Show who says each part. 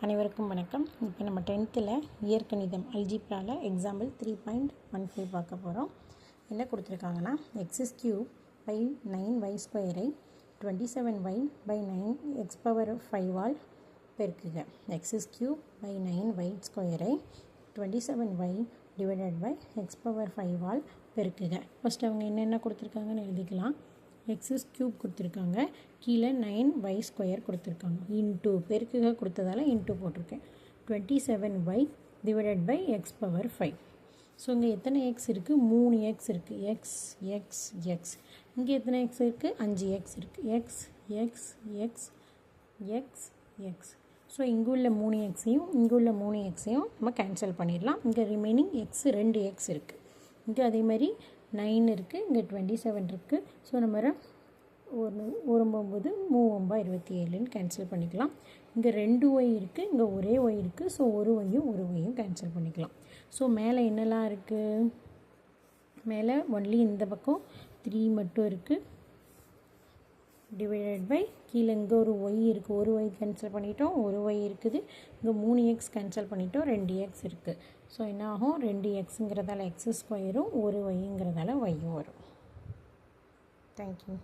Speaker 1: அனைவருக்கும் வணக்கம். இப்போ நம்ம 10th இயற்கணிதம் அல்ஜிப்ராவில் எக்ஸாம்பிள் 3.15 பார்க்க போகிறோம். என்ன கொடுத்துருக்காங்கன்னா x³ by 9y² 27y/9 x⁵ பெருக்குக. x³ by 9y² 27y / பெருக்குக. ஃபஸ்ட் அவங்க என்னென்ன கொடுத்துருக்காங்கன்னு எழுதிக்கலாம். x³ கொடுத்துருக்காங்க, கீழே 9y² கொடுத்துருக்காங்க. இன்ட்டு பெருக்குக கொடுத்ததால இன்ட்டு போட்டிருக்கேன். 27y / x⁵. ஸோ இங்கே எத்தனை எக்ஸ் இருக்குது? 3 எக்ஸ் இருக்குது. X X X. இங்கே எத்தனை எக்ஸ் இருக்குது? 5 எக்ஸ் இருக்குது. X X X X X. So இங்கே உள்ள 3 எக்ஸையும் இங்கே உள்ள 3 எக்ஸையும் நம்ம கேன்சல் பண்ணிடலாம். இங்கே ரிமைனிங் எக்ஸ் 2 எக்ஸ் இருக்குது. இங்கே அதே மாதிரி 9 இருக்குது, இங்கே 27 இருக்குது. ஸோ நம்ம 9 3 27ன்னு கேன்சல் பண்ணிக்கலாம். இங்கே 2 ஒய் இருக்குது, இங்கே ஒரே ஒய் இருக்குது. ஸோ ஒரு ஒய்யும் கேன்சல் பண்ணிக்கலாம். ஸோ மேலே என்னெல்லாம் இருக்குது? மேலே ஒன்லி இந்த பக்கம் 3 மட்டும் இருக்குது. டிவைடட் பை கீழே இங்கே ஒரு ஒய் இருக்குது, ஒரு ஒய் கேன்சல் பண்ணிட்டோம், ஒரு ஒய் இருக்குது. இங்கே 3 எக்ஸ் கேன்சல் பண்ணிட்டோம், 2 எக்ஸ் இருக்குது. ஸோ என்ன ஆகும்? 2 எக்ஸுங்கிறதால x², ஒரு ஒய்ங்கிறதால ஒய்யும் வரும். தேங்க்யூ.